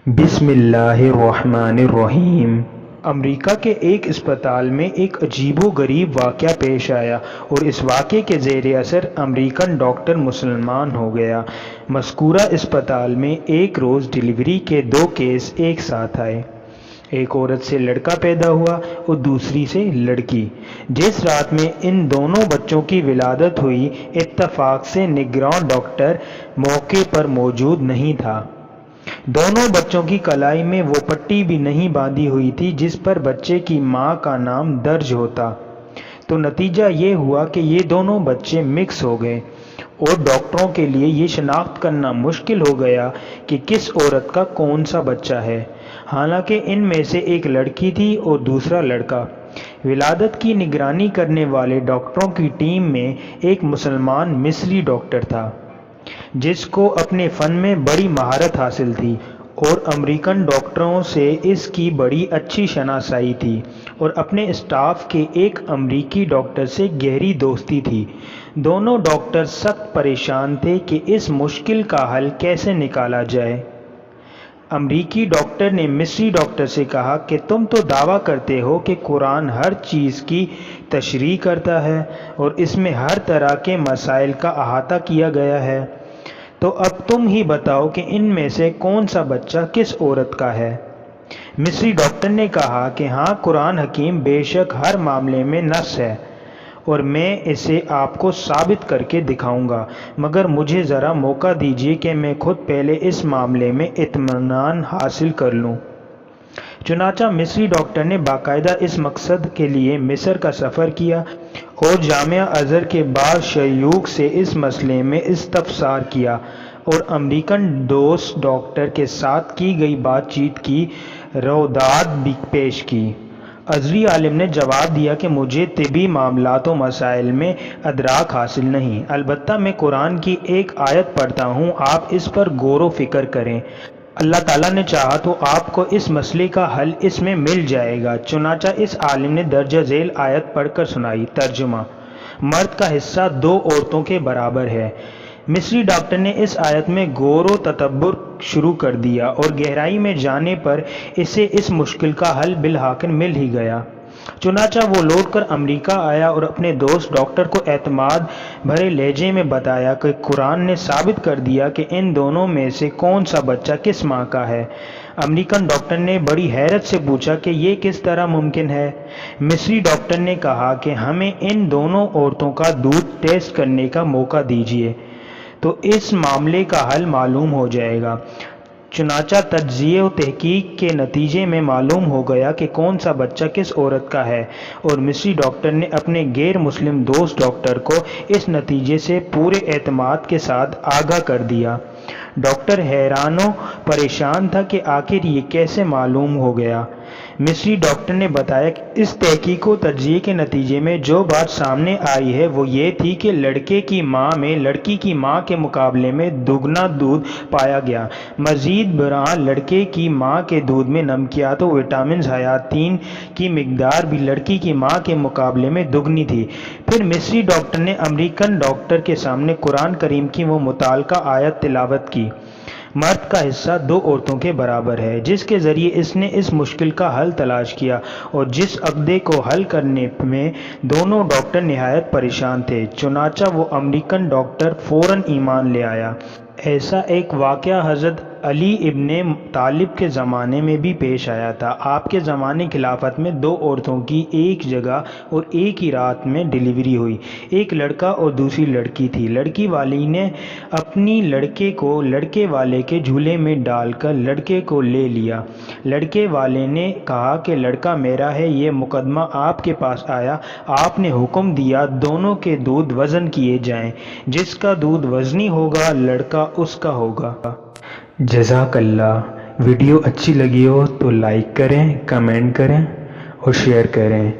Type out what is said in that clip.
بسم اللہ الرحمن الرحیم۔ امریکہ کے ایک اسپتال میں ایک عجیب و غریب واقعہ پیش آیا اور اس واقعے کے زیر اثر امریکن ڈاکٹر مسلمان ہو گیا۔ مذکورہ اسپتال میں ایک روز ڈلیوری کے 2 کیس ایک ساتھ آئے۔ ایک عورت سے لڑکا پیدا ہوا اور دوسری سے لڑکی۔ جس رات میں ان دونوں بچوں کی ولادت ہوئی، اتفاق سے نگراں ڈاکٹر موقع پر موجود نہیں تھا۔ دونوں بچوں کی کلائی میں وہ پٹی بھی نہیں باندھی ہوئی تھی جس پر بچے کی ماں کا نام درج ہوتا۔ تو نتیجہ یہ ہوا کہ یہ دونوں بچے مکس ہو گئے اور ڈاکٹروں کے لیے یہ شناخت کرنا مشکل ہو گیا کہ کس عورت کا کون سا بچہ ہے، حالانکہ ان میں سے ایک لڑکی تھی اور دوسرا لڑکا۔ ولادت کی نگرانی کرنے والے ڈاکٹروں کی ٹیم میں ایک مسلمان مصری ڈاکٹر تھا جس کو اپنے فن میں بڑی مہارت حاصل تھی اور امریکن ڈاکٹروں سے اس کی بڑی اچھی شناسائی تھی، اور اپنے اسٹاف کے ایک امریکی ڈاکٹر سے گہری دوستی تھی۔ دونوں ڈاکٹر سخت پریشان تھے کہ اس مشکل کا حل کیسے نکالا جائے۔ امریکی ڈاکٹر نے مصری ڈاکٹر سے کہا کہ تم تو دعویٰ کرتے ہو کہ قرآن ہر چیز کی تشریح کرتا ہے اور اس میں ہر طرح کے مسائل کا احاطہ کیا گیا ہے، تو اب تم ہی بتاؤ کہ ان میں سے کون سا بچہ کس عورت کا ہے۔ مصری ڈاکٹر نے کہا کہ ہاں، قرآن حکیم بے شک ہر معاملے میں نص ہے اور میں اسے آپ کو ثابت کر کے دکھاؤں گا، مگر مجھے ذرا موقع دیجیے کہ میں خود پہلے اس معاملے میں اطمینان حاصل کر لوں۔ چنانچہ مصری ڈاکٹر نے باقاعدہ اس مقصد کے لیے مصر کا سفر کیا اور جامعہ ازہر کے بعض شیوخ سے اس مسئلے میں استفسار کیا اور امریکن دوست ڈاکٹر کے ساتھ کی گئی بات چیت کی روایات بھی پیش کی۔ ازہری عالم نے جواب دیا کہ مجھے طبی معاملات و مسائل میں ادراک حاصل نہیں، البتہ میں قرآن کی ایک آیت پڑھتا ہوں، آپ اس پر غور و فکر کریں، اللہ تعالیٰ نے چاہا تو آپ کو اس مسئلے کا حل اس میں مل جائے گا۔ چنانچہ اس عالم نے درجہ ذیل آیت پڑھ کر سنائی۔ ترجمہ: مرد کا حصہ 2 عورتوں کے برابر ہے۔ مصری ڈاکٹر نے اس آیت میں غور و تدبر شروع کر دیا اور گہرائی میں جانے پر اسے اس مشکل کا حل بالآخر مل ہی گیا۔ چنانچہ وہ لوٹ کر امریکہ آیا اور اپنے دوست ڈاکٹر کو اعتماد بھرے لہجے میں بتایا کہ قرآن نے ثابت کر دیا کہ ان دونوں میں سے کون سا بچہ کس ماں کا ہے۔ امریکن ڈاکٹر نے بڑی حیرت سے پوچھا کہ یہ کس طرح ممکن ہے؟ مصری ڈاکٹر نے کہا کہ ہمیں ان دونوں عورتوں کا دودھ ٹیسٹ کرنے کا موقع دیجیے تو اس معاملے کا حل معلوم ہو جائے گا۔ چنانچہ تجزیے و تحقیق کے نتیجے میں معلوم ہو گیا کہ کون سا بچہ کس عورت کا ہے، اور مصری ڈاکٹر نے اپنے غیر مسلم دوست ڈاکٹر کو اس نتیجے سے پورے اعتماد کے ساتھ آگاہ کر دیا۔ ڈاکٹر حیران و پریشان تھا کہ آخر یہ کیسے معلوم ہو گیا۔ مصری ڈاکٹر نے بتایا کہ اس تحقیق و تجزیے کے نتیجے میں جو بات سامنے آئی ہے وہ یہ تھی کہ لڑکے کی ماں میں لڑکی کی ماں کے مقابلے میں دگنا دودھ پایا گیا۔ مزید برآں لڑکے کی ماں کے دودھ میں نمکیات و وٹامنز حیاتین کی مقدار بھی لڑکی کی ماں کے مقابلے میں دگنی تھی۔ پھر مصری ڈاکٹر نے امریکن ڈاکٹر کے سامنے قرآن کریم کی وہ متعلقہ آیت تلاوت کی، مرد کا حصہ 2 عورتوں کے برابر ہے، جس کے ذریعے اس نے اس مشکل کا حل تلاش کیا، اور جس عقدے کو حل کرنے میں دونوں ڈاکٹر نہایت پریشان تھے۔ چنانچہ وہ امریکن ڈاکٹر فوراً ایمان لے آیا۔ ایسا ایک واقعہ حضرت علی ابن طالب کے زمانے میں بھی پیش آیا تھا۔ آپ کے زمانے خلافت میں 2 عورتوں کی ایک جگہ اور ایک ہی رات میں ڈلیوری ہوئی۔ ایک لڑکا اور دوسری لڑکی تھی۔ لڑکی والی نے اپنی لڑکے کو لڑکے والے کے جھولے میں ڈال کر لڑکے کو لے لیا۔ لڑکے والے نے کہا کہ لڑکا میرا ہے، یہ مقدمہ آپ کے پاس آیا، آپ نے حکم دیا دونوں کے دودھ وزن کیے جائیں، جس کا دودھ وزنی ہوگا لڑکا اس کا ہوگا۔ جزاک اللہ۔ ویڈیو اچھی لگی ہو تو لائک کریں، کمنٹ کریں اور شیئر کریں۔